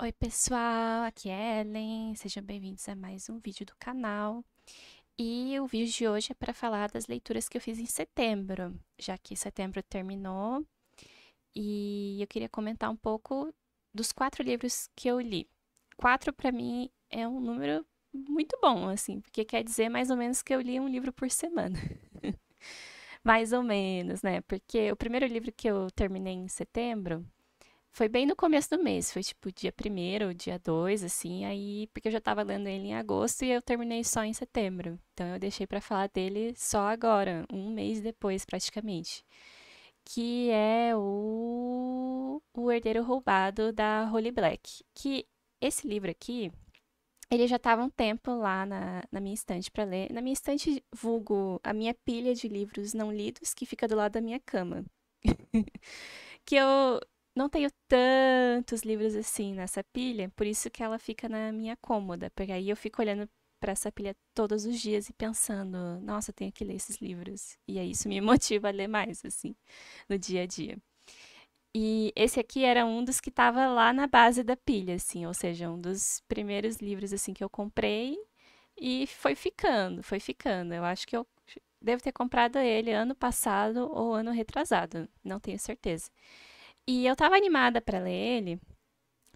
Oi, pessoal, aqui é Ellen. Sejam bem-vindos a mais um vídeo do canal. E o vídeo de hoje é para falar das leituras que eu fiz em setembro, já que setembro terminou e eu queria comentar um pouco dos 4 livros que eu li. 4 para mim é um número muito bom, assim, porque quer dizer mais ou menos que eu li um livro por semana. Mais ou menos, né? Porque o primeiro livro que eu terminei em setembro foi bem no começo do mês, foi tipo dia primeiro, dia 2, assim, aí, porque eu já tava lendo ele em agosto e eu terminei só em setembro. Então eu deixei pra falar dele só agora, um mês depois, praticamente. Que é o Herdeiro Roubado da Holly Black. Que esse livro aqui, ele já tava um tempo lá na minha estante pra ler. Na minha estante, vulgo a minha pilha de livros não lidos, que fica do lado da minha cama. Que eu não tenho tantos livros assim nessa pilha, por isso que ela fica na minha cômoda, porque aí eu fico olhando para essa pilha todos os dias e pensando, nossa, eu tenho que ler esses livros. E aí isso me motiva a ler mais, assim, no dia a dia. E esse aqui era um dos que estava lá na base da pilha, assim, ou seja, um dos primeiros livros assim que eu comprei e foi ficando, foi ficando. Eu acho que eu devo ter comprado ele ano passado ou ano retrasado, não tenho certeza. E eu tava animada pra ler ele,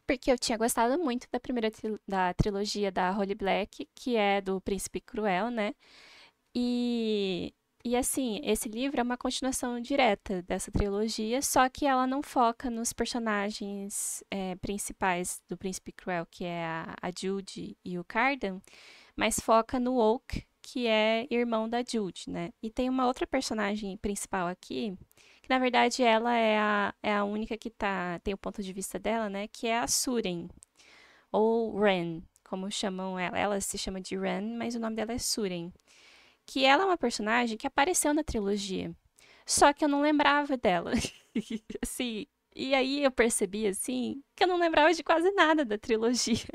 porque eu tinha gostado muito da primeira da trilogia da Holly Black, que é do Príncipe Cruel, né? E assim, esse livro é uma continuação direta dessa trilogia, só que ela não foca nos personagens principais do Príncipe Cruel, que é a Jude e o Cardan, mas foca no Oak, que é irmão da Jude, né? E tem uma outra personagem principal aqui, que na verdade ela é a única que tem o ponto de vista dela, né? Que é a Suren, ou Ren, como chamam ela. Ela se chama de Ren, mas o nome dela é Suren. Que ela é uma personagem que apareceu na trilogia. Só que eu não lembrava dela. Assim, e aí eu percebi, assim, que eu não lembrava de quase nada da trilogia.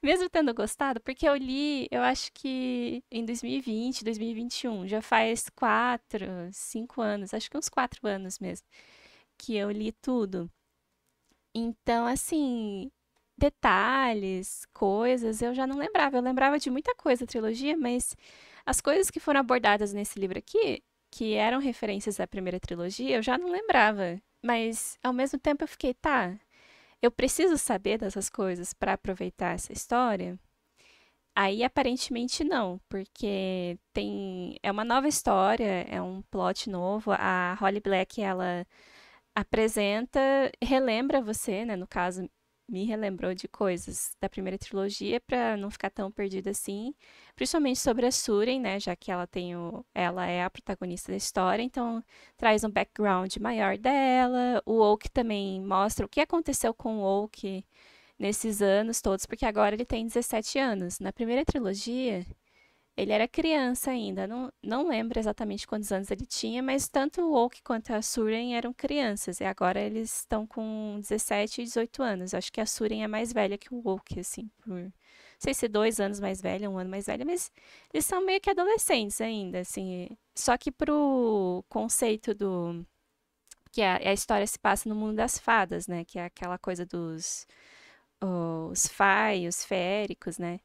Mesmo tendo gostado, porque eu li, eu acho que em 2020, 2021, já faz 4, 5 anos, acho que uns 4 anos mesmo, que eu li tudo. Então, assim, detalhes, coisas, eu já não lembrava. Eu lembrava de muita coisa da trilogia, mas as coisas que foram abordadas nesse livro aqui, que eram referências à primeira trilogia, eu já não lembrava. Mas, ao mesmo tempo, eu fiquei, tá, eu preciso saber dessas coisas para aproveitar essa história? Aí, aparentemente, não, porque é uma nova história, é um plot novo. A Holly Black, ela apresenta, relembra você, né? No caso, me relembrou de coisas da primeira trilogia para não ficar tão perdida assim, principalmente sobre a Suren, né? Já que ela é a protagonista da história, então traz um background maior dela. O Oak também mostra o que aconteceu com o Oak nesses anos todos, porque agora ele tem 17 anos. Na primeira trilogia, ele era criança ainda, não lembro exatamente quantos anos ele tinha, mas tanto o Oak quanto a Suren eram crianças, e agora eles estão com 17 e 18 anos. Acho que a Suren é mais velha que o Oak, assim, não sei se 2 anos mais velha, um ano mais velha, mas eles são meio que adolescentes ainda, assim. Só que pro conceito que a história se passa no mundo das fadas, né? Que é aquela coisa dos os Fai, os feéricos, né?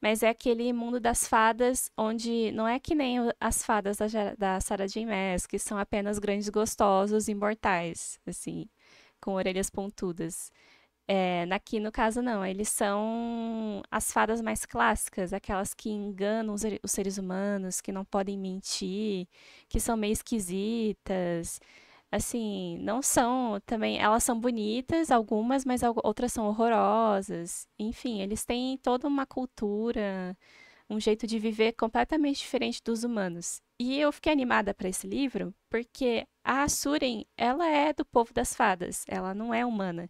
Mas é aquele mundo das fadas onde não é que nem as fadas da Sarah J. Maas, que são apenas grandes gostosos imortais, assim, com orelhas pontudas. Aqui, no caso, não. Eles são as fadas mais clássicas, aquelas que enganam os seres humanos, que não podem mentir, que são meio esquisitas. Assim, não são também. Elas são bonitas, algumas, mas outras são horrorosas. Enfim, eles têm toda uma cultura, um jeito de viver completamente diferente dos humanos. E eu fiquei animada para esse livro porque a Suren, ela é do povo das fadas, ela não é humana.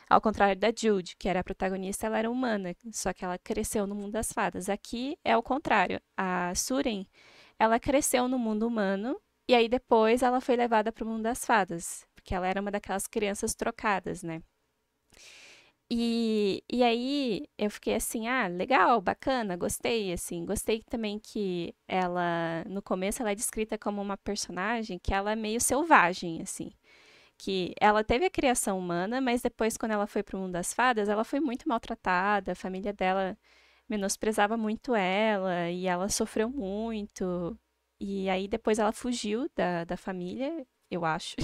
Ao contrário da Jude, que era a protagonista, ela era humana, só que ela cresceu no mundo das fadas. Aqui é o contrário. A Suren, ela cresceu no mundo humano e aí depois ela foi levada para o mundo das fadas, porque ela era uma daquelas crianças trocadas, né? E aí eu fiquei assim, ah, legal, bacana, gostei, assim. Gostei também que ela, no começo, ela é descrita como uma personagem que ela é meio selvagem, assim. Que ela teve a criação humana, mas depois, quando ela foi para o mundo das fadas, ela foi muito maltratada, a família dela menosprezava muito ela e ela sofreu muito. E aí depois ela fugiu da família, eu acho,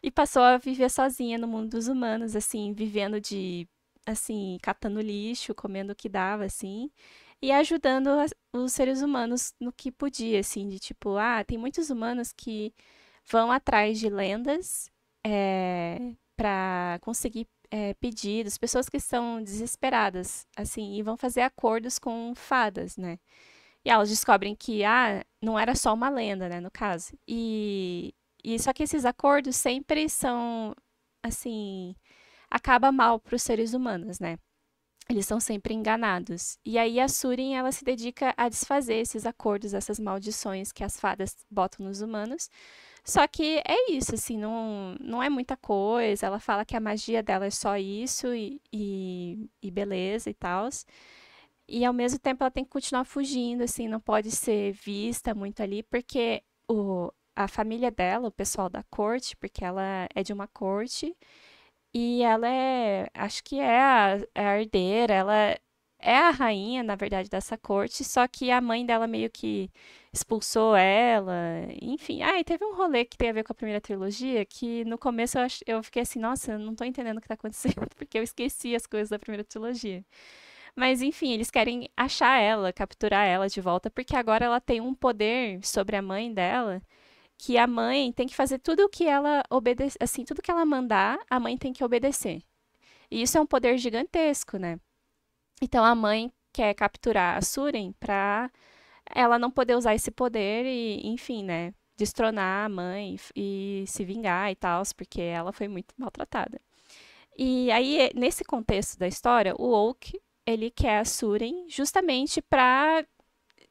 e passou a viver sozinha no mundo dos humanos, assim, vivendo de, assim, catando lixo, comendo o que dava, assim, e ajudando os seres humanos no que podia, assim, de tipo, tem muitos humanos que vão atrás de lendas para conseguir pedidos, pessoas que estão desesperadas, assim, e vão fazer acordos com fadas, né? E elas descobrem que, não era só uma lenda, né, no caso. E só que esses acordos sempre são, assim, acaba mal para os seres humanos, né? Eles são sempre enganados. E aí a Surin, ela se dedica a desfazer esses acordos, essas maldições que as fadas botam nos humanos. Só que é isso, assim, não é muita coisa. Ela fala que a magia dela é só isso e beleza e tal. E ao mesmo tempo ela tem que continuar fugindo, assim, não pode ser vista muito ali, porque a família dela, o pessoal da corte, porque ela é de uma corte, e ela acho que é a herdeira, ela é a rainha, na verdade, dessa corte, só que a mãe dela meio que expulsou ela, enfim. E teve um rolê que tem a ver com a primeira trilogia, que no começo eu fiquei assim, nossa, eu não tô entendendo o que tá acontecendo, porque eu esqueci as coisas da primeira trilogia. Mas enfim, eles querem achar ela, capturar ela de volta, porque agora ela tem um poder sobre a mãe dela, que a mãe tem que fazer tudo o que ela obedece, assim, tudo que ela mandar, a mãe tem que obedecer. E isso é um poder gigantesco, né? Então a mãe quer capturar a Suren pra ela não poder usar esse poder e, enfim, né, destronar a mãe e se vingar e tal, porque ela foi muito maltratada. E aí, nesse contexto da história, o Oak, ele quer a Suren justamente para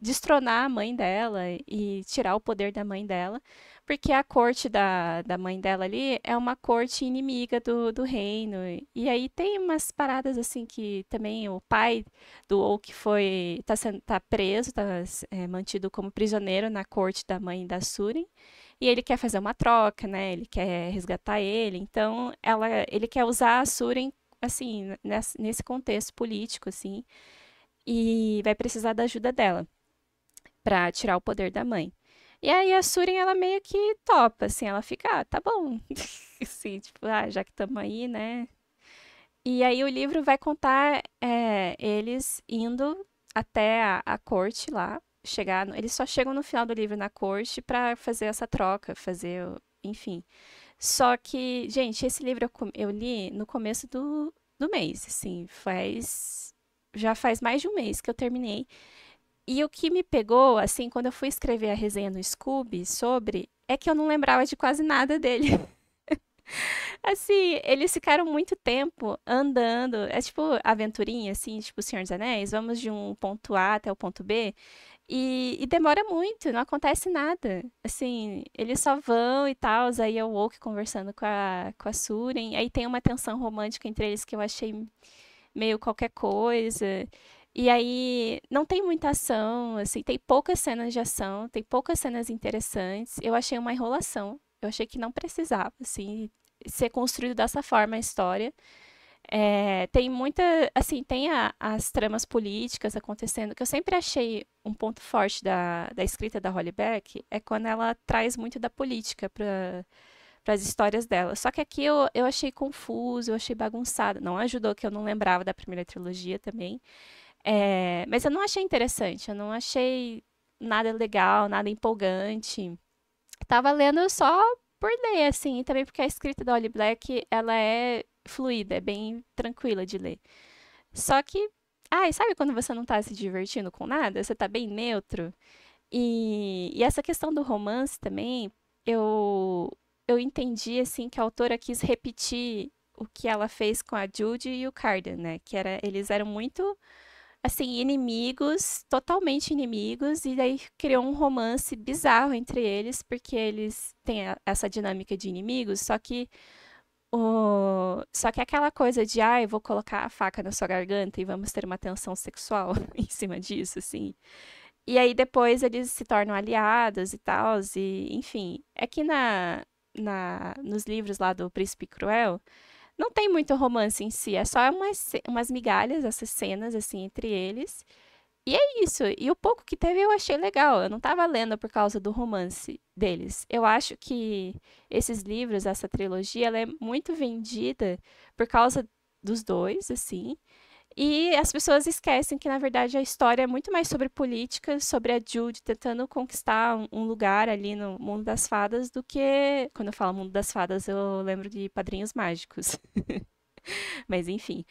destronar a mãe dela e tirar o poder da mãe dela, porque a corte da mãe dela ali é uma corte inimiga do reino. E aí tem umas paradas assim que também o pai do Oak tá preso, tá mantido como prisioneiro na corte da mãe da Surin. E ele quer fazer uma troca, né? Ele quer resgatar ele. Então, ele quer usar a Surin, assim, nesse contexto político, assim, e vai precisar da ajuda dela para tirar o poder da mãe. E aí a Surin, ela meio que topa, assim, ela fica, tá bom. Assim, tipo, já que estamos aí, né? E aí o livro vai contar eles indo até a corte lá, eles só chegam no final do livro na corte para fazer essa troca, enfim. Só que, gente, esse livro eu li no começo do mês, assim, já faz mais de um mês que eu terminei. E o que me pegou, assim, quando eu fui escrever a resenha no Scooby sobre, é que eu não lembrava de quase nada dele. Assim, eles ficaram muito tempo andando, é tipo aventurinha, assim, tipo Senhor dos Anéis, vamos de um ponto A até o ponto B, e demora muito, não acontece nada. Assim, eles só vão e tal, aí é o Woke conversando com a Suren, aí tem uma tensão romântica entre eles que eu achei meio qualquer coisa. E aí não tem muita ação, assim, tem poucas cenas de ação, tem poucas cenas interessantes. Eu achei uma enrolação. Eu achei que não precisava, assim, ser construído dessa forma a história. Tem muita, assim, tem as tramas políticas acontecendo, que eu sempre achei um ponto forte da escrita da Holly Beck, é quando ela traz muito da política para as histórias dela. Só que aqui eu achei confuso, eu achei bagunçado. Não ajudou que eu não lembrava da primeira trilogia também. Mas eu não achei interessante, eu não achei nada legal, nada empolgante. Tava lendo só por ler, assim, e também porque a escrita da Holly Black, ela é fluida, é bem tranquila de ler. Só que, sabe quando você não tá se divertindo com nada? Você tá bem neutro? E essa questão do romance também, eu, eu entendi, assim, que a autora quis repetir o que ela fez com a Judy e o Cardan, né? Eles eram muito assim, inimigos, totalmente inimigos, e daí criou um romance bizarro entre eles, porque eles têm essa dinâmica de inimigos, só que aquela coisa de, eu vou colocar a faca na sua garganta e vamos ter uma tensão sexual em cima disso, assim. E aí depois eles se tornam aliados e tal, e enfim, é que nos livros lá do Príncipe Cruel, não tem muito romance em si, é só umas migalhas, essas cenas, assim, entre eles. E é isso. E o pouco que teve eu achei legal. Eu não tava lendo por causa do romance deles. Eu acho que esses livros, essa trilogia, ela é muito vendida por causa dos dois, assim. E as pessoas esquecem que, na verdade, a história é muito mais sobre política, sobre a Jude tentando conquistar um lugar ali no mundo das fadas, do que. Quando eu falo mundo das fadas, eu lembro de Padrinhos Mágicos. Mas enfim.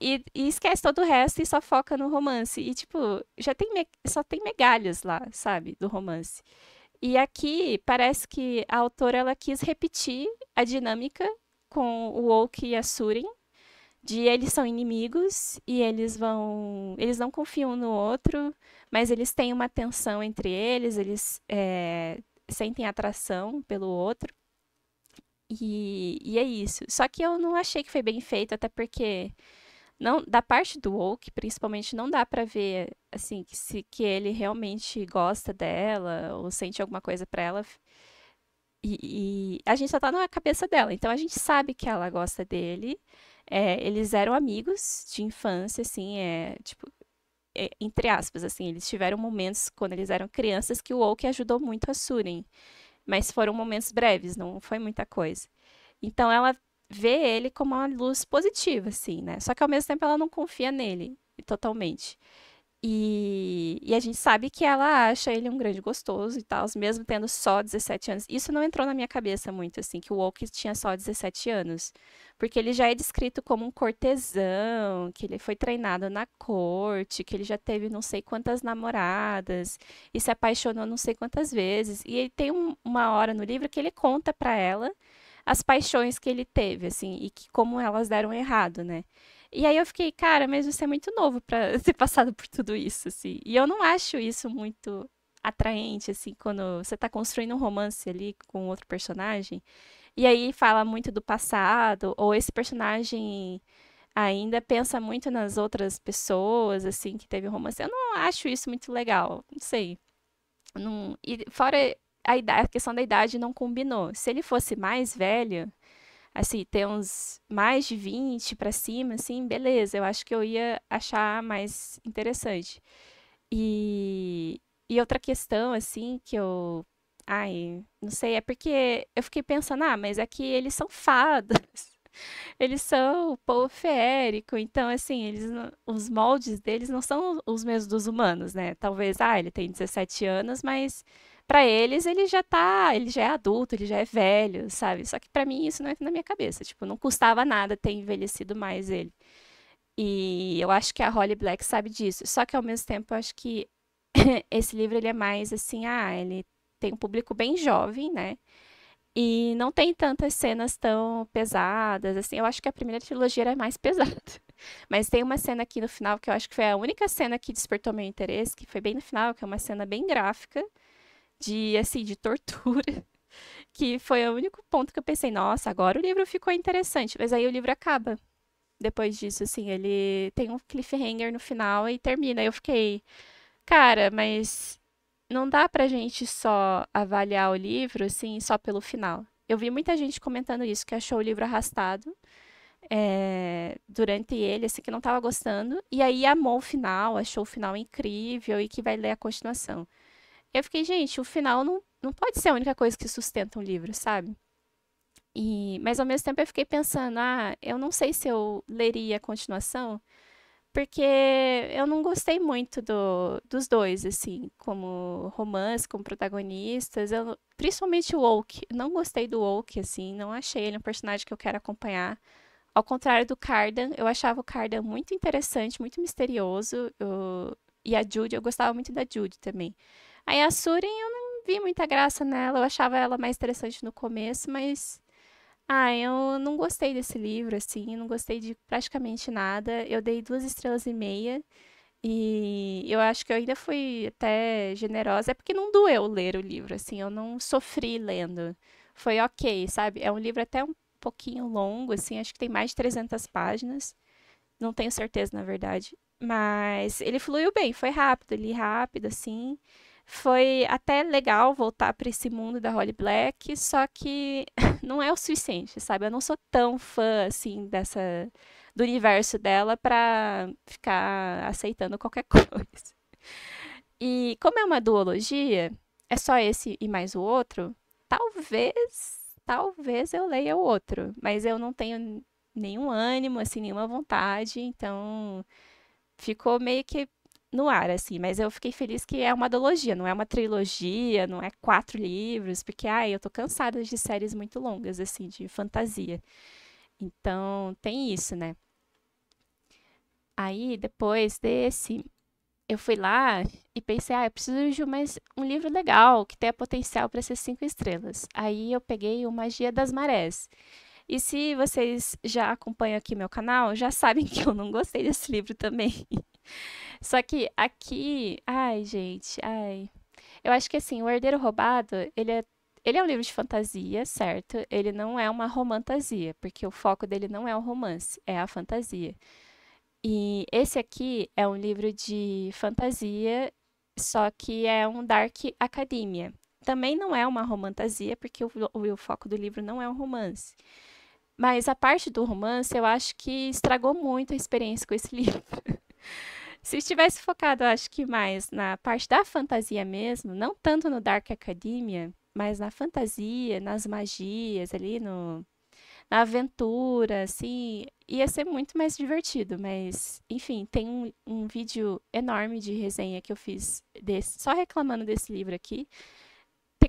E esquece todo o resto e só foca no romance. E, tipo, só tem migalhas lá, sabe? Do romance. E aqui parece que a autora ela quis repetir a dinâmica com o Oak e a Surin, de eles são inimigos e eles não confiam um no outro, mas eles têm uma tensão entre eles, eles sentem atração pelo outro. E é isso. Só que eu não achei que foi bem feito, até porque não, da parte do Oak, principalmente, não dá pra ver assim que ele realmente gosta dela ou sente alguma coisa pra ela. E a gente só tá na cabeça dela. Então a gente sabe que ela gosta dele. Eles eram amigos de infância, assim, tipo, entre aspas, assim, eles tiveram momentos quando eles eram crianças que o Oak ajudou muito a Surin, mas foram momentos breves, não foi muita coisa. Então ela vê ele como uma luz positiva, assim, né? Só que ao mesmo tempo ela não confia nele totalmente. E a gente sabe que ela acha ele um grande gostoso e tal, mesmo tendo só 17 anos. Isso não entrou na minha cabeça muito, assim, que o Woke tinha só 17 anos. Porque ele já é descrito como um cortesão, que ele foi treinado na corte, que ele já teve não sei quantas namoradas e se apaixonou não sei quantas vezes. E ele tem uma hora no livro que ele conta pra ela as paixões que ele teve, assim, e que como elas deram errado, né? E aí eu fiquei, cara, mas você é muito novo pra ter passado por tudo isso, assim. E eu não acho isso muito atraente, assim, quando você tá construindo um romance ali com outro personagem. E aí fala muito do passado, ou esse personagem ainda pensa muito nas outras pessoas, assim, que teve um romance. Eu não acho isso muito legal, não sei. Não... E fora a questão da idade não combinou. Se ele fosse mais velho, assim, ter uns mais de 20 pra cima, assim, beleza, eu acho que eu ia achar mais interessante. E outra questão, assim, que eu. Ai, não sei, é porque eu fiquei pensando, mas é que eles são fadas. Eles são o povo feérico, então, assim, os moldes deles não são os mesmos dos humanos, né? Talvez, ele tem 17 anos, mas pra eles ele já é adulto, ele já é velho, sabe? Só que pra mim isso não entra na minha cabeça, tipo, não custava nada ter envelhecido mais ele. E eu acho que a Holly Black sabe disso. Só que ao mesmo tempo eu acho que esse livro ele é mais assim, ele tem um público bem jovem, né? E não tem tantas cenas tão pesadas, assim. Eu acho que a primeira trilogia era mais pesada. Mas tem uma cena aqui no final que eu acho que foi a única cena que despertou meu interesse, que foi bem no final, que é uma cena bem gráfica de, assim, de tortura, que foi o único ponto que eu pensei, nossa, agora o livro ficou interessante. Mas aí o livro acaba. Depois disso, assim, ele tem um cliffhanger no final e termina. Eu fiquei, cara, mas não dá pra gente só avaliar o livro, assim, só pelo final. Eu vi muita gente comentando isso, que achou o livro arrastado durante ele, assim, que não tava gostando. E aí amou o final, achou o final incrível e que vai ler a continuação. Eu fiquei, gente, o final não pode ser a única coisa que sustenta um livro, sabe? Mas ao mesmo tempo eu fiquei pensando, eu não sei se eu leria a continuação, porque eu não gostei muito dos dois, assim, como romance, como protagonistas. Principalmente o Oak. Não gostei do Oak, assim, não achei ele um personagem que eu quero acompanhar. Ao contrário do Cardan, eu achava o Cardan muito interessante, muito misterioso. E a Judy, eu gostava muito da Judy também. Aí a Surin, eu não vi muita graça nela, eu achava ela mais interessante no começo, mas eu não gostei desse livro, assim, não gostei de praticamente nada. Eu dei 2 estrelas e meia e eu acho que eu ainda fui até generosa. É porque não doeu ler o livro, assim, eu não sofri lendo. Foi ok, sabe? É um livro até um pouquinho longo, assim, acho que tem mais de 300 páginas. Não tenho certeza, na verdade. Mas ele fluiu bem, foi rápido, li rápido, assim. Foi até legal voltar para esse mundo da Holly Black, só que não é o suficiente, sabe? Eu não sou tão fã assim dessa do universo dela pra ficar aceitando qualquer coisa. E como é uma duologia, é só esse e mais o outro, talvez eu leia o outro, mas eu não tenho nenhum ânimo, assim, nenhuma vontade, então ficou meio que no ar, assim, mas eu fiquei feliz que é uma duologia, não é uma trilogia, não é 4 livros, porque, ai, eu tô cansada de séries muito longas, assim, de fantasia. Então, tem isso, né? Aí, depois desse, eu fui lá e pensei, ah, eu preciso de mais um livro legal, que tenha potencial para ser 5 estrelas. Aí eu peguei o Magia das Marés. E se vocês já acompanham aqui meu canal, já sabem que eu não gostei desse livro também. Só que aqui, ai, gente, ai. Eu acho que assim, O Herdeiro Roubado, ele é um livro de fantasia, certo? Ele não é uma romantasia, porque o foco dele não é o romance, é a fantasia. E esse aqui é um livro de fantasia, só que é um Dark Academia. Também não é uma romantasia, porque o foco do livro não é um romance. Mas a parte do romance, eu acho que estragou muito a experiência com esse livro. Se estivesse focado, eu acho que mais na parte da fantasia mesmo, não tanto no Dark Academia, mas na fantasia, nas magias ali, no, na aventura, assim, ia ser muito mais divertido. Mas, enfim, tem um vídeo enorme de resenha que eu fiz desse, só reclamando desse livro aqui.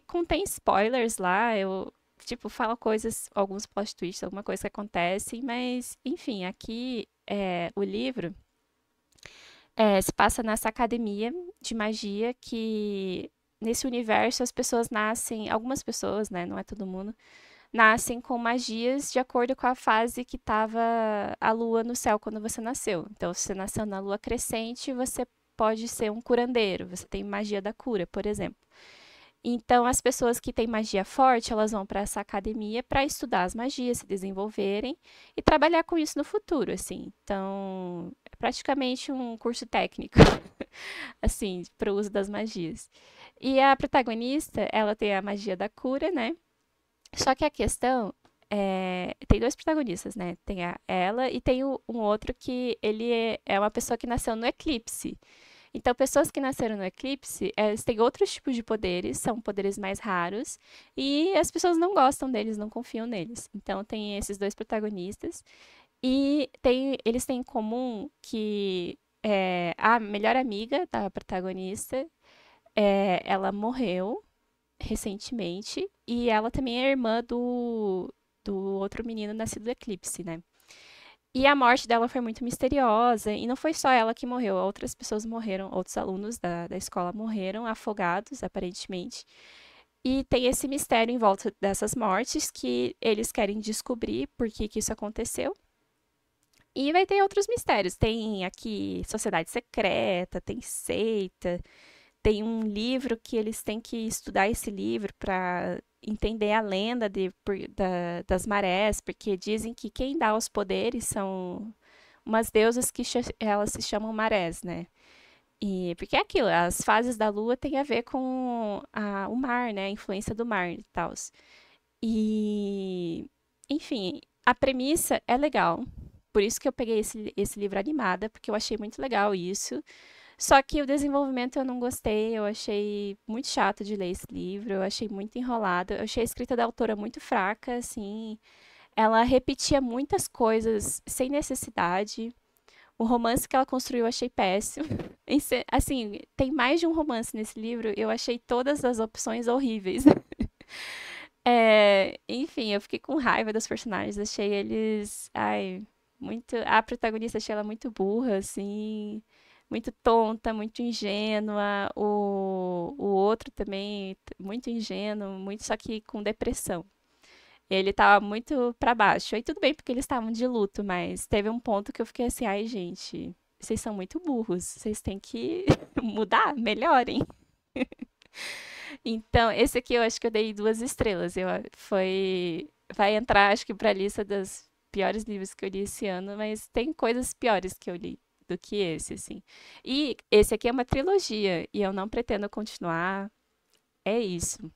Contém spoilers lá, eu, tipo, falo coisas, alguns plot twists, alguma coisa que acontece, mas, enfim, aqui o livro se passa nessa academia de magia que nesse universo as pessoas nascem, algumas pessoas, né, não é todo mundo, nascem com magias de acordo com a fase que estava a lua no céu quando você nasceu. Então, se você nasceu na lua crescente, você pode ser um curandeiro, você tem magia da cura, por exemplo. Então, as pessoas que têm magia forte, elas vão para essa academia para estudar as magias, se desenvolverem e trabalhar com isso no futuro, assim. Então, é praticamente um curso técnico, assim, para o uso das magias. E a protagonista, ela tem a magia da cura, né? Só que a questão tem dois protagonistas, né? Tem ela e tem um outro que ele é uma pessoa que nasceu no eclipse. Então, pessoas que nasceram no eclipse, eles têm outros tipos de poderes, são poderes mais raros, e as pessoas não gostam deles, não confiam neles. Então, tem esses dois protagonistas, e eles têm em comum que a melhor amiga da protagonista, ela morreu recentemente, e ela também é irmã do outro menino nascido do eclipse, né? E a morte dela foi muito misteriosa, e não foi só ela que morreu, outras pessoas morreram, outros alunos da escola morreram afogados, aparentemente. E tem esse mistério em volta dessas mortes que eles querem descobrir por que que isso aconteceu. E vai ter outros mistérios. Tem aqui sociedade secreta, tem seita, tem um livro que eles têm que estudar esse livro para entender a lenda das marés, porque dizem que quem dá os poderes são umas deusas que elas se chamam marés, né? E porque é aquilo, as fases da lua têm a ver com o mar, né? A influência do mar e tal. E, enfim, a premissa é legal. Por isso que eu peguei esse livro animada, porque eu achei muito legal isso. Só que o desenvolvimento eu não gostei, eu achei muito chato de ler esse livro, eu achei muito enrolado, eu achei a escrita da autora muito fraca, assim, ela repetia muitas coisas sem necessidade. O romance que ela construiu eu achei péssimo. Assim, tem mais de um romance nesse livro, eu achei todas as opções horríveis. Enfim, eu fiquei com raiva dos personagens, achei eles, ai, muito, a protagonista achei ela muito burra, assim, muito tonta, muito ingênua, o outro também muito ingênuo, muito só que com depressão. Ele tava muito pra baixo. Aí tudo bem porque eles estavam de luto, mas teve um ponto que eu fiquei assim, ai, gente, vocês são muito burros, vocês têm que mudar, melhorem. Então, esse aqui eu acho que eu dei 2 estrelas. Vai entrar, acho que, pra lista dos piores livros que eu li esse ano, mas tem coisas piores que eu li. do que esse, assim. E esse aqui é uma trilogia, e eu não pretendo continuar. É isso.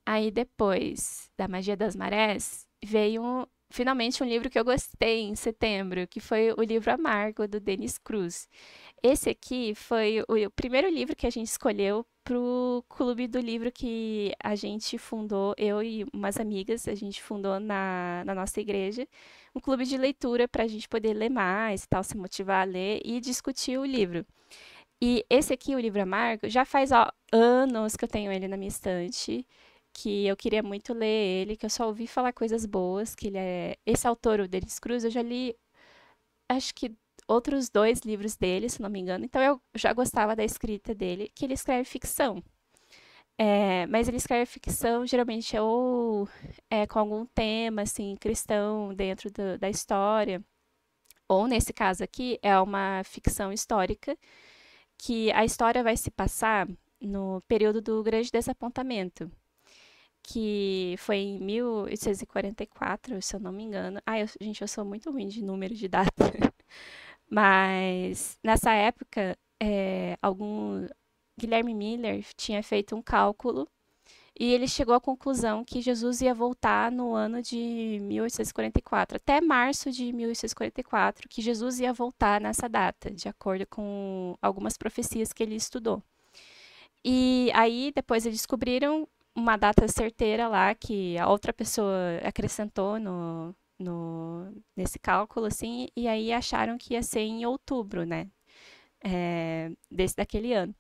Aí depois da Magia das Marés, veio finalmente um livro que eu gostei em setembro, que foi o livro Amargo, do Denis Cruz. Esse aqui foi o primeiro livro que a gente escolheu pro clube do livro que a gente fundou, eu e umas amigas, a gente fundou na nossa igreja, um clube de leitura para a gente poder ler mais, tal, se motivar a ler e discutir o livro. E esse aqui, o livro Amargo, já faz ó, anos que eu tenho ele na minha estante, que eu queria muito ler ele, que eu só ouvi falar coisas boas, que ele é... Esse autor, o Denis Cruz, eu já li, acho que outros dois livros dele, se não me engano, então eu já gostava da escrita dele, que ele escreve ficção. É, mas ele escreve ficção, geralmente, ou com algum tema, assim, cristão dentro da história, ou nesse caso aqui, é uma ficção histórica, que a história vai se passar no período do Grande Desapontamento, que foi em 1844, se eu não me engano. Ai, gente, eu sou muito ruim de número de data. Mas nessa época, Guilherme Miller tinha feito um cálculo e ele chegou à conclusão que Jesus ia voltar no ano de 1844, até março de 1844, que Jesus ia voltar nessa data, de acordo com algumas profecias que ele estudou. E aí depois eles descobriram uma data certeira lá que a outra pessoa acrescentou nesse cálculo, assim, e aí acharam que ia ser em outubro, né? Daquele ano.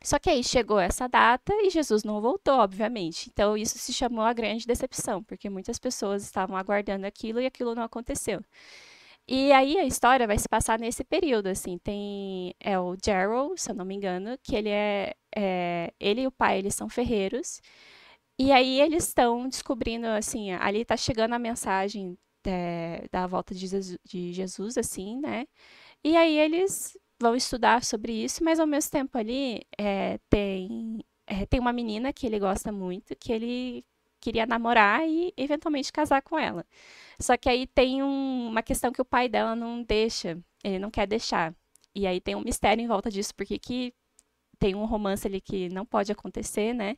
Só que aí chegou essa data e Jesus não voltou, obviamente. Então isso se chamou a grande decepção, porque muitas pessoas estavam aguardando aquilo e aquilo não aconteceu. E aí a história vai se passar nesse período, assim. Tem o Gerald, se eu não me engano, que ele e o pai, eles são ferreiros. E aí eles estão descobrindo, assim, ali tá chegando a mensagem da volta de Jesus, assim, né? E aí eles vão estudar sobre isso, mas ao mesmo tempo ali tem uma menina que ele gosta muito, que ele queria namorar e eventualmente casar com ela. Só que aí tem uma questão que o pai dela não deixa, ele não quer deixar. E aí tem um mistério em volta disso, porque que tem um romance ali que não pode acontecer, né?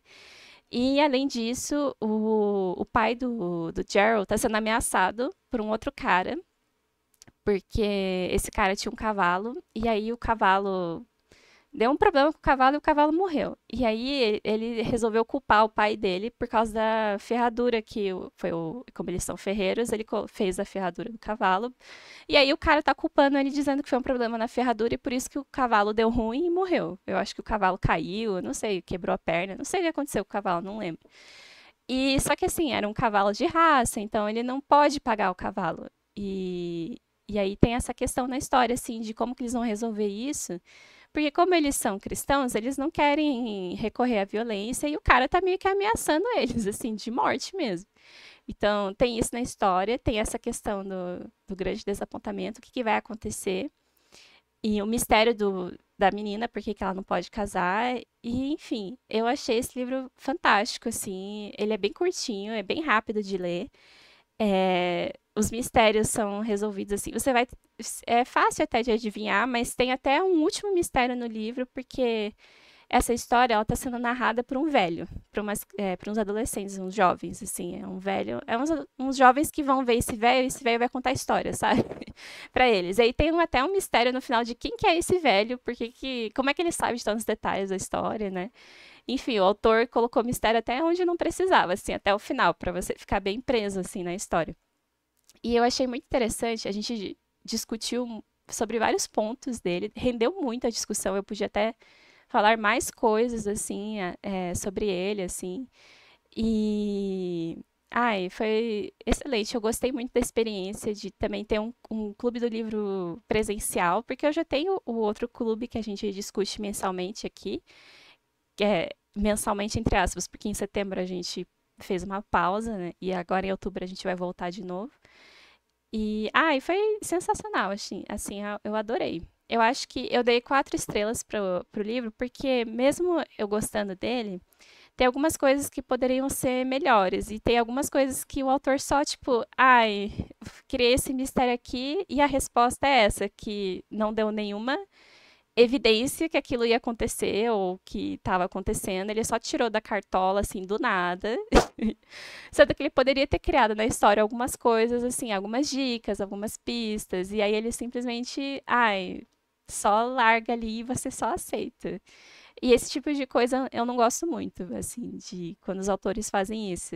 E além disso, o pai do Gerald tá sendo ameaçado por um outro cara, porque esse cara tinha um cavalo, e aí o cavalo deu um problema com o cavalo e o cavalo morreu. E aí ele resolveu culpar o pai dele por causa da ferradura como eles são ferreiros, ele fez a ferradura do cavalo. E aí o cara tá culpando ele dizendo que foi um problema na ferradura e por isso que o cavalo deu ruim e morreu. Eu acho que o cavalo caiu, eu não sei, quebrou a perna, não sei o que aconteceu com o cavalo, não lembro. E só que assim, era um cavalo de raça, então ele não pode pagar o cavalo. E aí tem essa questão na história, assim, de como que eles vão resolver isso. Porque como eles são cristãos, eles não querem recorrer à violência e o cara tá meio que ameaçando eles, assim, de morte mesmo. Então, tem isso na história, tem essa questão do grande desapontamento, o que, que vai acontecer. E o mistério da menina, por que ela não pode casar. E, enfim, eu achei esse livro fantástico, assim. Ele é bem curtinho, é bem rápido de ler. Os mistérios são resolvidos assim. É fácil até de adivinhar, mas tem até um último mistério no livro, porque essa história ela está sendo narrada por um velho, para uns adolescentes, uns jovens, assim, é um velho, uns jovens que vão ver e esse velho vai contar a história, sabe, para eles. Aí tem até um mistério no final de quem que é esse velho, como é que ele sabe de tantos detalhes da história, né? Enfim, o autor colocou mistério até onde não precisava, assim, até o final, para você ficar bem preso, assim, na história. E eu achei muito interessante, a gente discutiu sobre vários pontos dele, rendeu muito a discussão, eu podia até falar mais coisas, assim, sobre ele, assim, e... Ai, foi excelente. Eu gostei muito da experiência de também ter um clube do livro presencial, porque eu já tenho o outro clube que a gente discute mensalmente aqui, mensalmente entre aspas, porque em setembro a gente fez uma pausa, né? E agora em outubro a gente vai voltar de novo. E foi sensacional, assim, eu adorei. Eu acho que eu dei 4 estrelas pro livro, porque mesmo eu gostando dele, tem algumas coisas que poderiam ser melhores e tem algumas coisas que o autor só, tipo, ai, criei esse mistério aqui e a resposta é essa, que não deu nenhuma evidência que aquilo ia acontecer ou que estava acontecendo, ele só tirou da cartola, assim, do nada. Sendo que ele poderia ter criado na história algumas coisas, assim, algumas dicas, algumas pistas, e aí ele simplesmente, ai, só larga ali e você só aceita. E esse tipo de coisa eu não gosto muito, assim, de quando os autores fazem isso.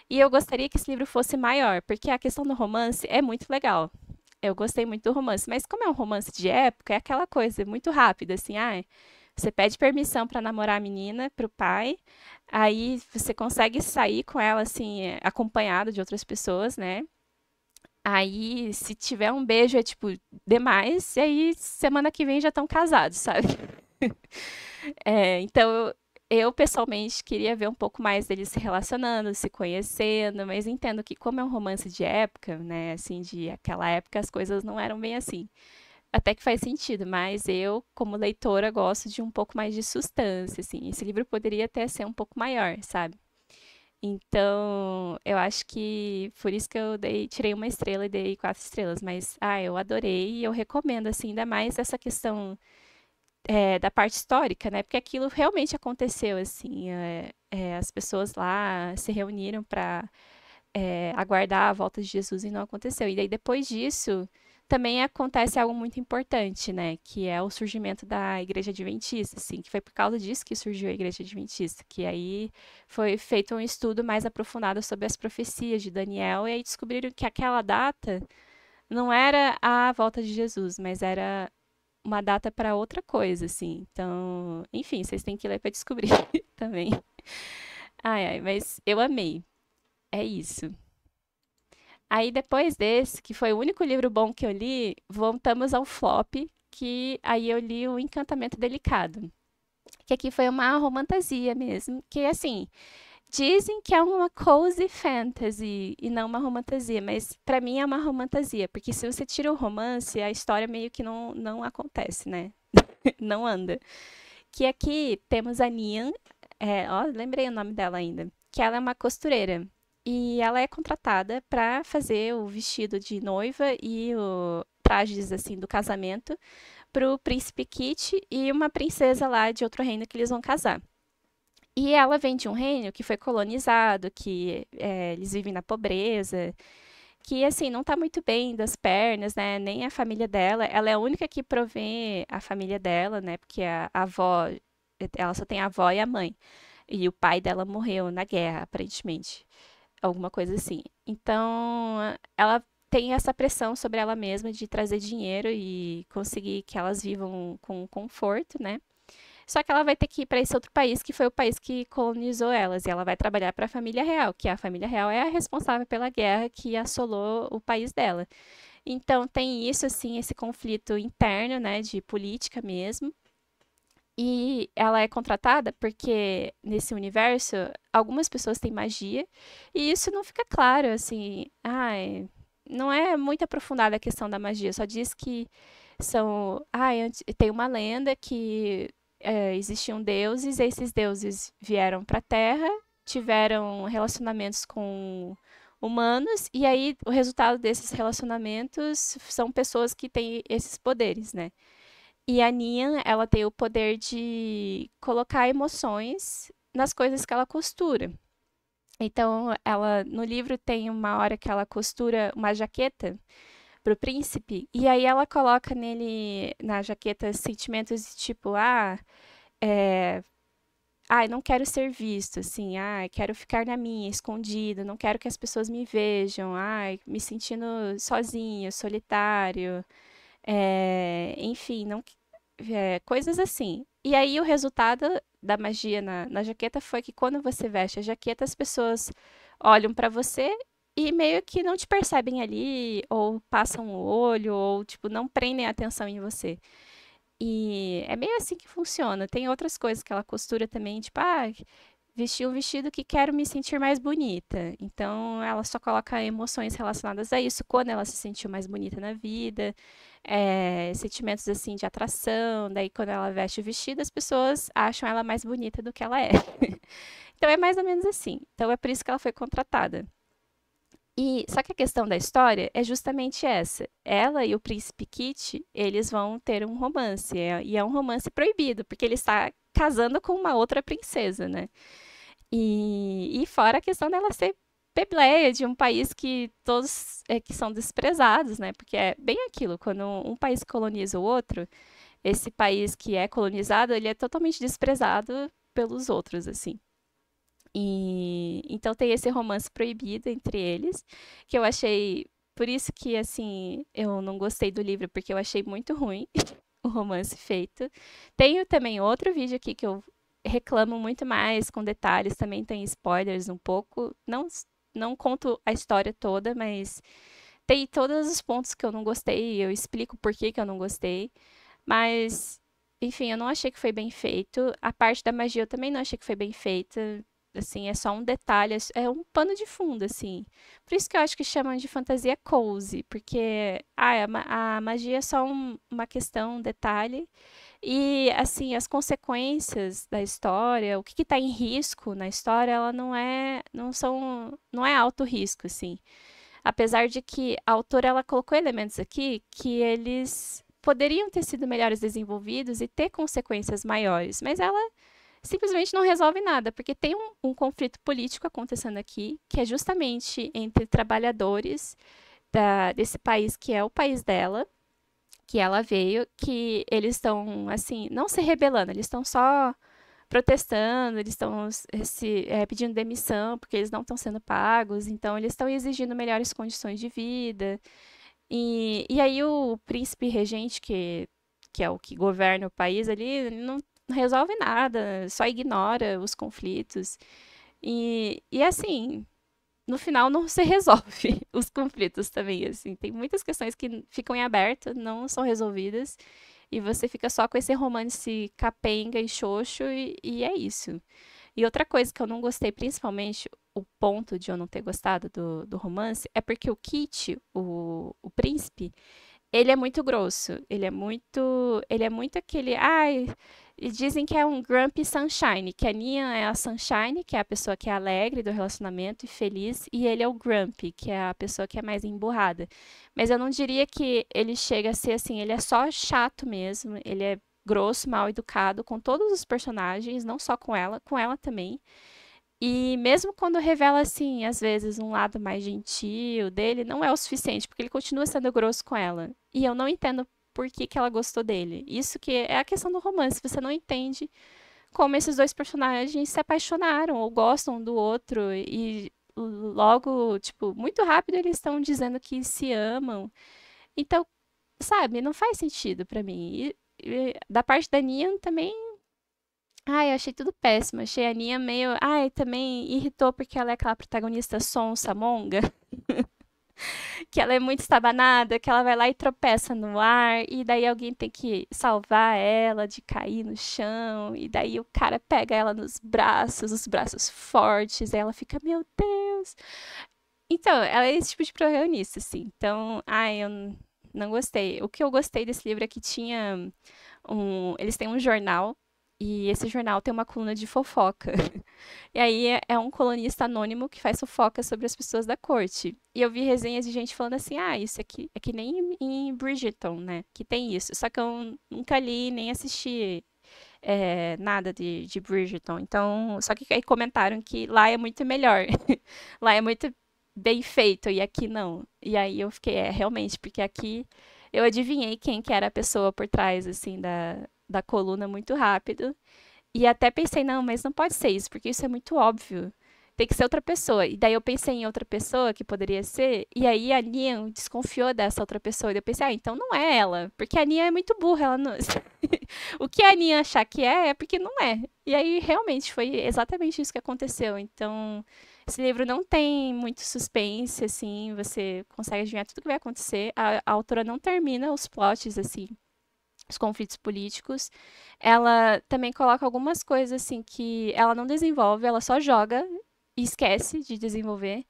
E eu gostaria que esse livro fosse maior, porque a questão do romance é muito legal. Eu gostei muito do romance, mas como é um romance de época, é aquela coisa muito rápida, assim, ai, você pede permissão para namorar a menina pro pai, aí você consegue sair com ela, assim, acompanhado de outras pessoas, né? Aí, se tiver um beijo, é tipo demais, e aí semana que vem já estão casados, sabe? Então, eu pessoalmente queria ver um pouco mais deles se relacionando, se conhecendo, mas entendo que como é um romance de época, né, assim, de aquela época as coisas não eram bem assim. Até que faz sentido, mas eu, como leitora, gosto de um pouco mais de sustância, assim. Esse livro poderia até ser um pouco maior, sabe? Então, eu acho que por isso que eu tirei uma estrela e dei 4 estrelas, mas eu adorei e eu recomendo, assim, ainda mais essa questão da parte histórica, né? Porque aquilo realmente aconteceu, assim. As pessoas lá se reuniram para aguardar a volta de Jesus e não aconteceu. E daí, depois disso, também acontece algo muito importante, né? Que é o surgimento da Igreja Adventista, assim, que foi por causa disso que surgiu a Igreja Adventista, que aí foi feito um estudo mais aprofundado sobre as profecias de Daniel, e aí descobriram que aquela data não era a volta de Jesus, mas era uma data para outra coisa, assim. Então, enfim, vocês têm que ler para descobrir também. Ai, ai, mas eu amei. É isso. Aí depois desse, que foi o único livro bom que eu li, voltamos ao flop, que aí eu li o Encantamento Delicado. Que aqui foi uma romantasia mesmo, que assim, dizem que é uma cozy fantasy e não uma romantasia, mas pra mim é uma romantasia, porque se você tira o romance, a história meio que não acontece, né? Não anda. Que aqui temos a Nian, ó, lembrei o nome dela ainda, que ela é uma costureira. E ela é contratada para fazer o vestido de noiva e o trajes assim do casamento para o príncipe Kit e uma princesa lá de outro reino que eles vão casar. E ela vem de um reino que foi colonizado, que eles vivem na pobreza, que assim não tá muito bem das pernas, né? Nem a família dela. Ela é a única que provê a família dela, né? Porque a avó, ela só tem a avó e a mãe. E o pai dela morreu na guerra, aparentemente. Alguma coisa assim. Então, ela tem essa pressão sobre ela mesma de trazer dinheiro e conseguir que elas vivam com conforto, né? Só que ela vai ter que ir para esse outro país, que foi o país que colonizou elas, e ela vai trabalhar para a família real, que a família real é a responsável pela guerra que assolou o país dela. Então tem isso assim, esse conflito interno, né, de política mesmo. E ela é contratada porque nesse universo algumas pessoas têm magia e isso não fica claro assim, não é muito aprofundada a questão da magia, só diz que tem uma lenda que existiam deuses, e esses deuses vieram para a Terra, tiveram relacionamentos com humanos, e aí o resultado desses relacionamentos são pessoas que têm esses poderes, né? E a Nian, ela tem o poder de colocar emoções nas coisas que ela costura. Então, ela no livro tem uma hora que ela costura uma jaqueta pro príncipe, e aí ela coloca nele, na jaqueta, sentimentos de tipo, é, não quero ser visto, assim, quero ficar na minha, escondido, não quero que as pessoas me vejam, me sentindo sozinho, solitário, enfim, não, coisas assim. E aí o resultado da magia na jaqueta foi que quando você veste a jaqueta, as pessoas olham pra você e meio que não te percebem ali, ou passam o olho, ou tipo, não prendem atenção em você. E é meio assim que funciona. Tem outras coisas que ela costura também, tipo, vestir um vestido que quero me sentir mais bonita. Então, ela só coloca emoções relacionadas a isso, quando ela se sentiu mais bonita na vida, sentimentos assim de atração. Daí, quando ela veste o vestido, as pessoas acham ela mais bonita do que ela é. Então é mais ou menos assim. Então é por isso que ela foi contratada. E só que a questão da história é justamente essa. Ela e o príncipe Kit, eles vão ter um romance, e é um romance proibido, porque ele está casando com uma outra princesa, né? E fora a questão dela ser plebeia de um país que todos que são desprezados, né? Porque é bem aquilo, quando um país coloniza o outro, esse país que é colonizado, ele é totalmente desprezado pelos outros, assim. E então tem esse romance proibido entre eles, que eu achei, por isso que assim, eu não gostei do livro, porque eu achei muito ruim o romance feito. Tenho também outro vídeo aqui que eu reclamo muito mais, com detalhes, também tem spoilers um pouco. Não conto a história toda, mas tem todos os pontos que eu não gostei, eu explico por que que eu não gostei. Mas, enfim, eu não achei que foi bem feito. A parte da magia eu também não achei que foi bem feita. Assim, é só um detalhe, é um pano de fundo, assim. Por isso que eu acho que chamam de fantasia cozy, porque a magia é só uma questão, um detalhe. E, assim, as consequências da história, o que está em risco na história, ela não é alto risco, assim. Apesar de que a autora ela colocou elementos aqui que eles poderiam ter sido melhores desenvolvidos e ter consequências maiores, mas ela simplesmente não resolve nada, porque tem um conflito político acontecendo aqui, que é justamente entre trabalhadores desse país que é o país dela, que ela veio, que eles estão, assim, não se rebelando, eles estão só protestando, eles estão pedindo demissão porque eles não estão sendo pagos, então eles estão exigindo melhores condições de vida. E aí o príncipe regente, que é o que governa o país ali, ele não resolve nada, só ignora os conflitos. E assim, no final não se resolve os conflitos também, assim. Tem muitas questões que ficam em aberto, não são resolvidas, e você fica só com esse romance capenga e xoxo, e é isso. E outra coisa que eu não gostei, principalmente o ponto de eu não ter gostado do romance, é porque o Kit, o príncipe, ele é muito grosso. Ele é muito aquele, ai, e dizem que é um grumpy sunshine, que a Nia é a sunshine, que é a pessoa que é alegre do relacionamento e feliz, e ele é o grumpy, que é a pessoa que é mais emburrada. Mas eu não diria que ele chega a ser assim, ele é só chato mesmo, ele é grosso, mal educado com todos os personagens, não só com ela também. E mesmo quando revela, assim, às vezes um lado mais gentil dele, não é o suficiente, porque ele continua sendo grosso com ela. E eu não entendo por que que ela gostou dele. Isso que é a questão do romance, você não entende como esses dois personagens se apaixonaram ou gostam um do outro e logo, tipo, muito rápido eles estão dizendo que se amam. Então, sabe, não faz sentido pra mim. E da parte da Nia também. Ai, eu achei tudo péssimo. Achei a Nia meio. Ai, também irritou porque ela é aquela protagonista sonsa, monga, que ela é muito estabanada, que ela vai lá e tropeça no ar, e daí alguém tem que salvar ela de cair no chão, e daí o cara pega ela nos braços, os braços fortes, e ela fica, meu Deus. Então, ela é esse tipo de protagonista, assim. Então, ai, eu não gostei. O que eu gostei desse livro é que tinha eles têm um jornal e esse jornal tem uma coluna de fofoca. E aí é um colunista anônimo que faz fofoca sobre as pessoas da corte. E eu vi resenhas de gente falando assim: ah, isso aqui é que nem em Bridgerton, né? Que tem isso. Só que eu nunca li nem assisti nada de Bridgerton. Então, só que aí comentaram que lá é muito melhor. Lá é muito bem feito e aqui não. E aí eu fiquei, realmente, porque aqui eu adivinhei quem que era a pessoa por trás, assim, da coluna muito rápido. E até pensei, não, mas não pode ser isso, porque isso é muito óbvio. Tem que ser outra pessoa. E daí eu pensei em outra pessoa que poderia ser, e aí a Nia desconfiou dessa outra pessoa. E eu pensei, então não é ela, porque a Nia é muito burra, ela não... O que a Nia achar que é porque não é. E aí realmente foi exatamente isso que aconteceu. Então, esse livro não tem muito suspense, assim, você consegue adivinhar tudo o que vai acontecer. A autora não termina os plots, assim, os conflitos políticos. Ela também coloca algumas coisas assim que ela não desenvolve, ela só joga e esquece de desenvolver.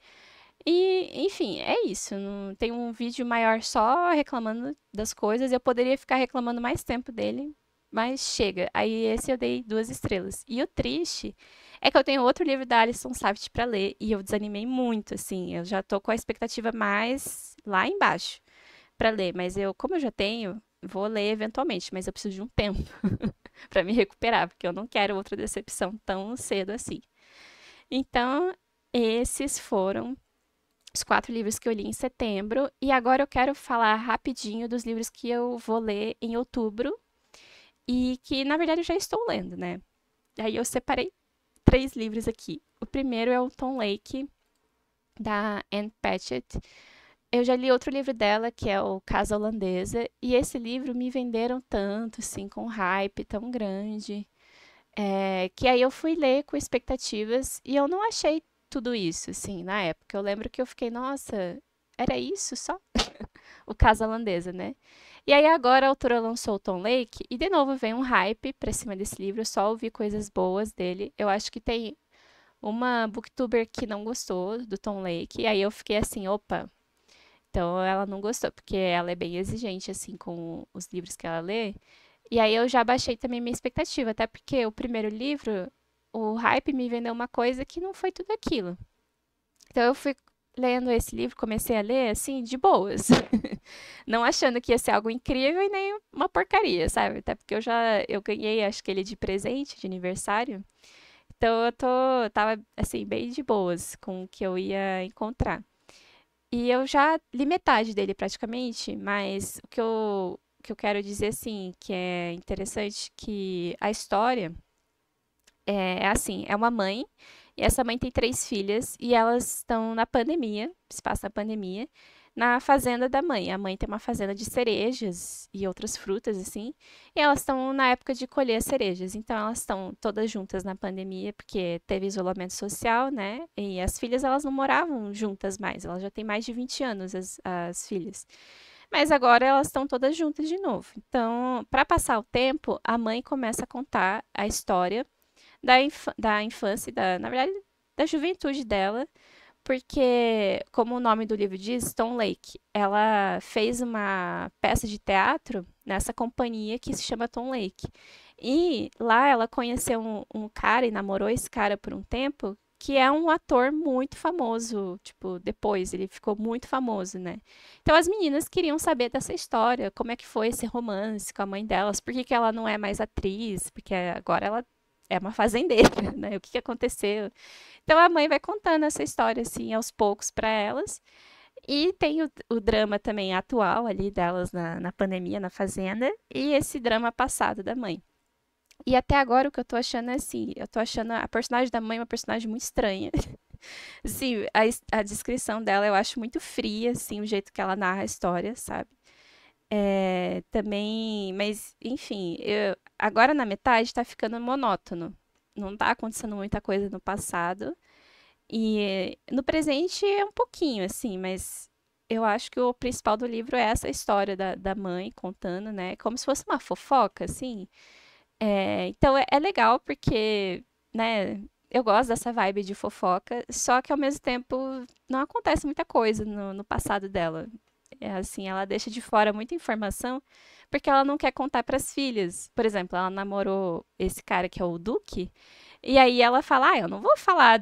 E, enfim, é isso. Não, tem um vídeo maior só reclamando das coisas. Eu poderia ficar reclamando mais tempo dele, mas chega. Aí esse eu dei 2 estrelas. E o triste é que eu tenho outro livro da Alison Saft pra ler e eu desanimei muito, assim. Eu já tô com a expectativa mais lá embaixo pra ler, mas como eu já tenho, vou ler eventualmente, mas eu preciso de um tempo pra me recuperar, porque eu não quero outra decepção tão cedo assim. Então, esses foram os 4 livros que eu li em setembro. E agora eu quero falar rapidinho dos livros que eu vou ler em outubro e que, na verdade, eu já estou lendo, né? Aí eu separei 3 livros aqui. O primeiro é o Tom Lake, da Anne Patchett. Eu já li outro livro dela, que é o Casa Holandesa, e esse livro me venderam tanto, assim, com um hype tão grande, que aí eu fui ler com expectativas e eu não achei tudo isso, assim, na época. Eu lembro que eu fiquei, nossa, era isso só? O Casa Holandesa, né? E aí agora a autora lançou o Tom Lake e de novo vem um hype pra cima desse livro, eu só ouvi coisas boas dele. Eu acho que tem uma booktuber que não gostou do Tom Lake, e aí eu fiquei assim, opa, então ela não gostou, porque ela é bem exigente, assim, com os livros que ela lê. E aí eu já baixei também minha expectativa, até porque o primeiro livro, o hype me vendeu uma coisa que não foi tudo aquilo. Então eu fui lendo esse livro, comecei a ler assim, de boas. Não achando que ia ser algo incrível e nem uma porcaria, sabe? Até porque eu ganhei, acho que ele de presente, de aniversário. Então tava assim, bem de boas com o que eu ia encontrar. E eu já li metade dele praticamente, mas o que eu quero dizer assim, que é interessante, que a história é assim, é uma mãe, e essa mãe tem 3 filhas, e elas estão na pandemia, se passa na pandemia, na fazenda da mãe. A mãe tem uma fazenda de cerejas e outras frutas, assim, e elas estão na época de colher as cerejas. Então elas estão todas juntas na pandemia, porque teve isolamento social, né? E as filhas, elas não moravam juntas mais, elas já têm mais de 20 anos, as filhas. Mas agora elas estão todas juntas de novo. Então, para passar o tempo, a mãe começa a contar a história da infância, na verdade, da juventude dela, porque, como o nome do livro diz, Stone Lake, ela fez uma peça de teatro nessa companhia que se chama Tom Lake. E lá ela conheceu um cara e namorou esse cara por um tempo, que é um ator muito famoso, tipo, depois ele ficou muito famoso, né? Então as meninas queriam saber dessa história, como é que foi esse romance com a mãe delas, por que que ela não é mais atriz, porque agora ela é uma fazendeira, né? O que que aconteceu? Então a mãe vai contando essa história assim aos poucos para elas. E tem o drama também atual ali delas na pandemia, na fazenda, e esse drama passado da mãe. E até agora o que eu tô achando é assim, eu tô achando a personagem da mãe uma personagem muito estranha. Assim, a descrição dela eu acho muito fria, assim, o jeito que ela narra a história, sabe? Também, mas enfim, agora na metade tá ficando monótono. Não tá acontecendo muita coisa no passado. E no presente é um pouquinho, assim, mas eu acho que o principal do livro é essa história da mãe contando, né? Como se fosse uma fofoca, assim. Então é legal porque, né, eu gosto dessa vibe de fofoca, só que ao mesmo tempo não acontece muita coisa no passado dela. É assim, ela deixa de fora muita informação porque ela não quer contar para as filhas. Por exemplo, ela namorou esse cara que é o Duque, e aí ela fala: Ah, eu não vou falar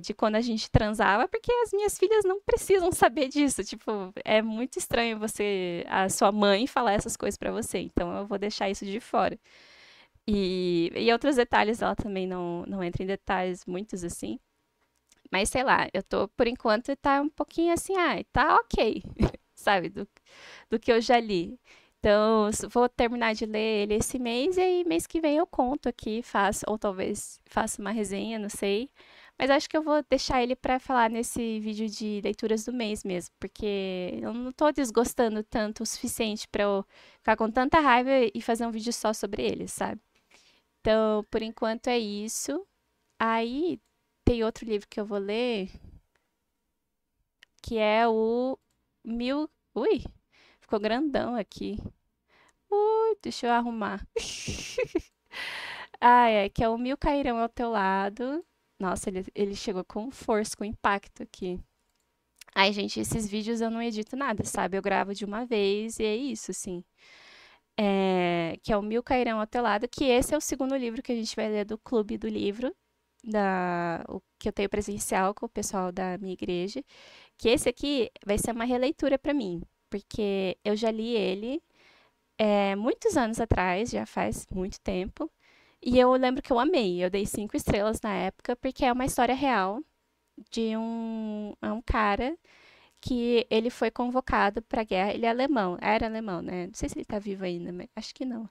de quando a gente transava, porque as minhas filhas não precisam saber disso. Tipo, é muito estranho a sua mãe falar essas coisas pra você. Então eu vou deixar isso de fora. E outros detalhes, ela também não entra em detalhes muitos assim. Mas sei lá, eu tô, por enquanto, tá um pouquinho assim, tá ok, sabe, do que eu já li. Então, vou terminar de ler ele esse mês e aí mês que vem eu conto aqui, faço, ou talvez faça uma resenha, não sei. Mas acho que eu vou deixar ele pra falar nesse vídeo de leituras do mês mesmo, porque eu não tô desgostando tanto o suficiente pra eu ficar com tanta raiva e fazer um vídeo só sobre ele, sabe? Então, por enquanto é isso. Aí tem outro livro que eu vou ler, que é o Mil. Ui, ficou grandão aqui. Ui, deixa eu arrumar. Que é o Mil Cairão ao Teu Lado. Nossa, ele chegou com força, com impacto aqui. Ai, gente, esses vídeos eu não edito nada, sabe? Eu gravo de uma vez e é isso, assim. que é o Milcairão Atolado, que esse é o segundo livro que a gente vai ler do Clube do Livro, o que eu tenho presencial com o pessoal da minha igreja, que esse aqui vai ser uma releitura para mim, porque eu já li ele muitos anos atrás, já faz muito tempo, e eu lembro que eu amei, eu dei 5 estrelas na época, porque é uma história real de um cara que ele foi convocado para a guerra. Ele é alemão, era alemão, né? Não sei se ele está vivo ainda, mas acho que não.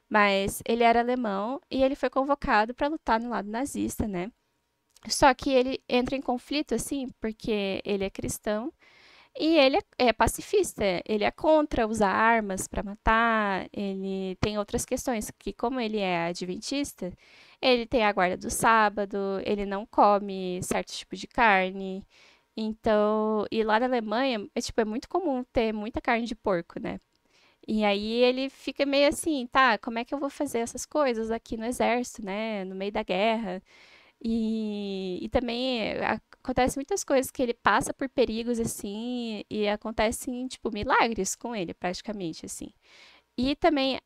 Mas ele era alemão e ele foi convocado para lutar no lado nazista, né? Só que ele entra em conflito, assim, porque ele é cristão e ele é pacifista. Ele é contra usar armas para matar. Ele tem outras questões, que como ele é adventista, ele tem a guarda do sábado, ele não come certo tipo de carne. Então, e lá na Alemanha, tipo, é muito comum ter muita carne de porco, né? E aí ele fica meio assim, tá, como é que eu vou fazer essas coisas aqui no exército, né? No meio da guerra. E também acontece muitas coisas que ele passa por perigos, assim, e acontecem, tipo, milagres com ele, praticamente, assim. E também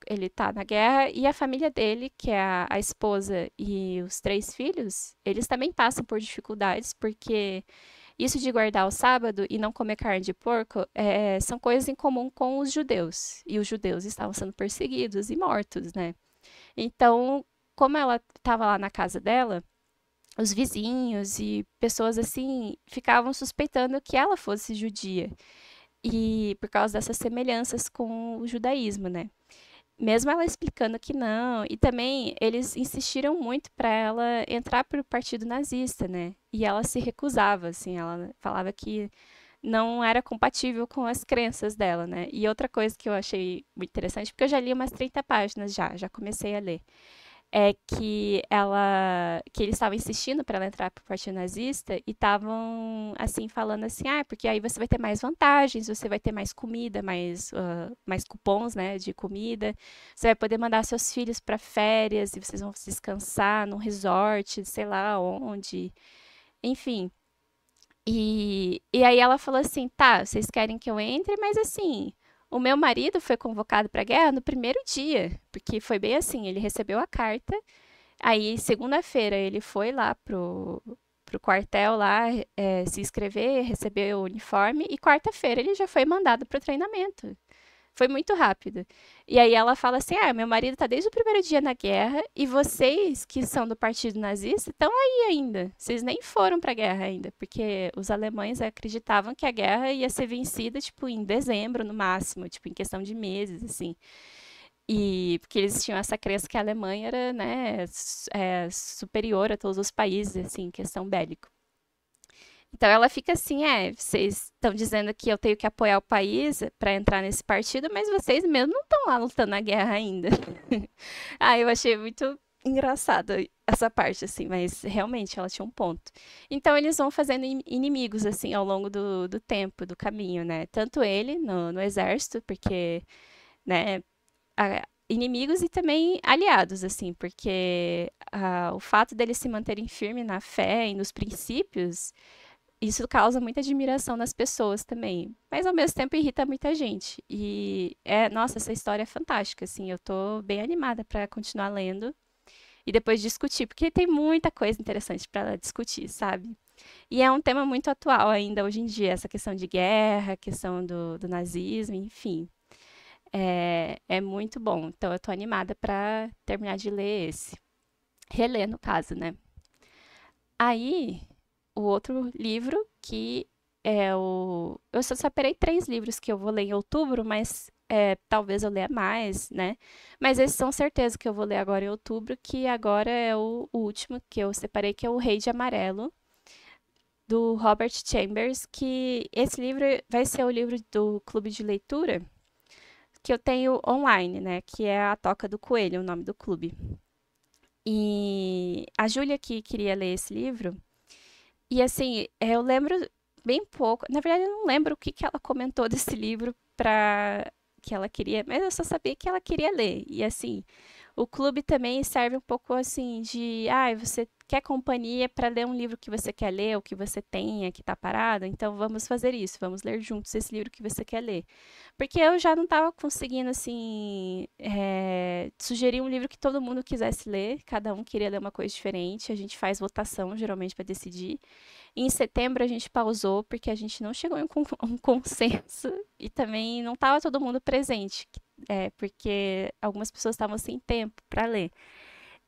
ele tá na guerra e a família dele, que é a esposa e os 3 filhos, eles também passam por dificuldades, porque isso de guardar o sábado e não comer carne de porco são coisas em comum com os judeus. E os judeus estavam sendo perseguidos e mortos, né? Então, como ela estava lá na casa dela, os vizinhos e pessoas assim ficavam suspeitando que ela fosse judia. E por causa dessas semelhanças com o judaísmo, né? Mesmo ela explicando que não, e também eles insistiram muito para ela entrar para o partido nazista, né? E ela se recusava, assim, ela falava que não era compatível com as crenças dela, né? E outra coisa que eu achei muito interessante, porque eu já li umas 30 páginas já comecei a ler, é que eles estavam insistindo para ela entrar para o partido nazista e estavam assim falando assim, porque aí você vai ter mais vantagens, você vai ter mais comida, mais cupons, né, de comida, você vai poder mandar seus filhos para férias e vocês vão descansar num resort, sei lá onde, enfim. E aí ela falou assim, tá, vocês querem que eu entre, mas assim, o meu marido foi convocado para a guerra no primeiro dia, porque foi bem assim, ele recebeu a carta. Aí, segunda-feira, ele foi lá pro quartel lá, se inscrever, receber o uniforme, e quarta-feira ele já foi mandado pro treinamento. Foi muito rápido. E aí ela fala assim: meu marido tá desde o primeiro dia na guerra, e vocês, que são do partido nazista, estão aí ainda. Vocês nem foram pra guerra ainda, porque os alemães acreditavam que a guerra ia ser vencida, tipo, em dezembro, no máximo, tipo, em questão de meses, assim. E porque eles tinham essa crença que a Alemanha era, né, superior a todos os países, assim, em questão bélica. Então ela fica assim, vocês estão dizendo que eu tenho que apoiar o país para entrar nesse partido, mas vocês mesmo não estão lá lutando na guerra ainda. Eu achei muito engraçado essa parte, assim, mas realmente ela tinha um ponto. Então eles vão fazendo inimigos, assim, ao longo do tempo, do caminho, né? Tanto ele no exército, porque, né, inimigos e também aliados, assim, porque o fato deles se manterem firmes na fé e nos princípios, isso causa muita admiração nas pessoas também, mas ao mesmo tempo irrita muita gente. E nossa, essa história é fantástica, assim, eu tô bem animada para continuar lendo e depois discutir, porque tem muita coisa interessante para discutir, sabe? E é um tema muito atual ainda hoje em dia, essa questão de guerra, questão do nazismo, enfim. É muito bom. Então eu tô animada para terminar de ler esse. Reler, no caso, né? Aí, o outro livro que é o. Eu só separei 3 livros que eu vou ler em outubro, mas talvez eu leia mais, né? Mas esses são certeza que eu vou ler agora em outubro, que agora é o último que eu separei, que é O Rei de Amarelo, do Robert Chambers, que esse livro vai ser o livro do clube de leitura que eu tenho online, né? Que é a Toca do Coelho, o nome do clube. E a Júlia que queria ler esse livro, e assim, eu lembro bem pouco, na verdade eu não lembro o que que ela comentou desse livro para que ela queria, mas eu só sabia que ela queria ler. E assim, O clube também serve um pouco assim de, ah, você quer companhia para ler um livro que você quer ler, ou que você tenha, que está parado, então vamos fazer isso, vamos ler juntos esse livro que você quer ler. Porque eu já não estava conseguindo, assim, sugerir um livro que todo mundo quisesse ler, cada um queria ler uma coisa diferente, a gente faz votação, geralmente, para decidir. E em setembro a gente pausou, porque a gente não chegou em um consenso, e também não estava todo mundo presente, porque algumas pessoas estavam sem tempo para ler.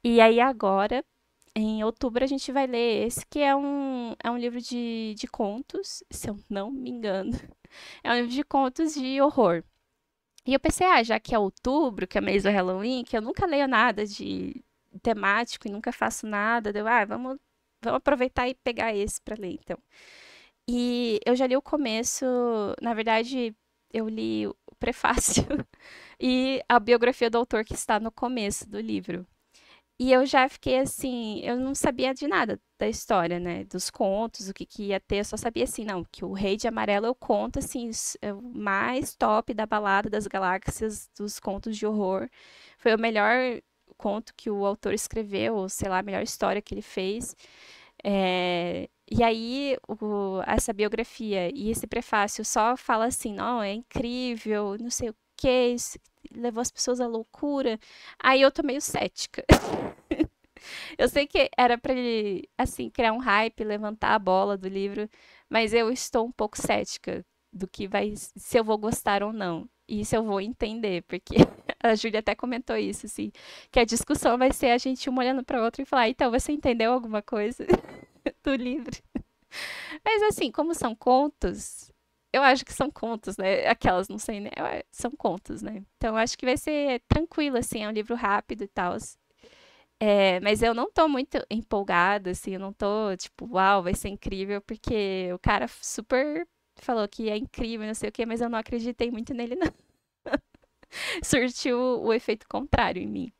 E aí agora, em outubro, a gente vai ler esse, que é um livro de contos, se eu não me engano. É um livro de contos de horror. E eu pensei, já que é outubro, que é mês do Halloween, que eu nunca leio nada de temático e nunca faço nada, vamos aproveitar e pegar esse para ler, então. E eu já li o começo, na verdade, eu li o prefácio e a biografia do autor que está no começo do livro. E eu já fiquei assim, eu não sabia de nada da história, né? Dos contos, o que que ia ter, eu só sabia assim, não, que o Rei de Amarelo eu conto assim, é o mais top da Balada das Galáxias dos contos de horror. Foi o melhor conto que o autor escreveu, ou sei lá, a melhor história que ele fez. E aí, essa biografia e esse prefácio só fala assim, não, é incrível, não sei o que, isso levou as pessoas à loucura. Aí eu tô meio cética. Eu sei que era pra ele, assim, criar um hype, levantar a bola do livro, mas eu estou um pouco cética do que vai, se eu vou gostar ou não. E se eu vou entender, porque a Júlia até comentou isso, assim, que a discussão vai ser a gente um olhando para o outro e falar, então, você entendeu alguma coisa do livro? Mas assim, como são contos, eu acho que são contos, né? Aquelas, não sei, né? São contos, né? Então eu acho que vai ser tranquilo, assim, é um livro rápido e tal. Mas eu não tô muito empolgada, assim, eu não tô, tipo, uau, vai ser incrível, porque o cara super falou que é incrível, não sei o quê, mas eu não acreditei muito nele, não. Surtiu o efeito contrário em mim.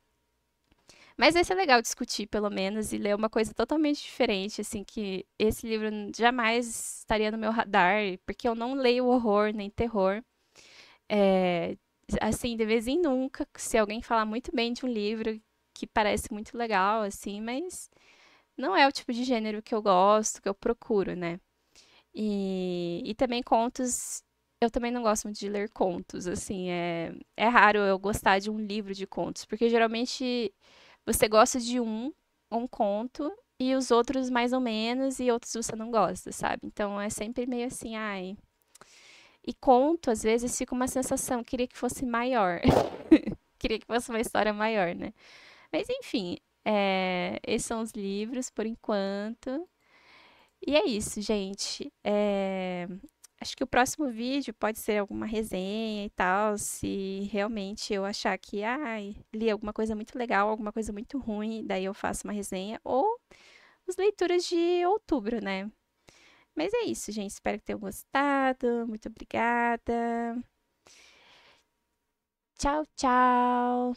Mas vai ser legal discutir, pelo menos, e ler uma coisa totalmente diferente, assim, que esse livro jamais estaria no meu radar, porque eu não leio horror nem terror. É, assim, de vez em nunca, se alguém falar muito bem de um livro que parece muito legal, assim, mas não é o tipo de gênero que eu gosto, que eu procuro, né? E também contos, eu também não gosto muito de ler contos, assim, é raro eu gostar de um livro de contos, porque geralmente você gosta de um conto, e os outros mais ou menos, e outros você não gosta, sabe? Então é sempre meio assim, ai. E conto, às vezes, fica uma sensação, queria que fosse maior. Queria que fosse uma história maior, né? Mas enfim, esses são os livros por enquanto. E é isso, gente. Acho que o próximo vídeo pode ser alguma resenha e tal, se realmente eu achar que, ai, li alguma coisa muito legal, alguma coisa muito ruim, daí eu faço uma resenha, ou as leituras de outubro, né? Mas é isso, gente. Espero que tenham gostado. Muito obrigada. Tchau, tchau.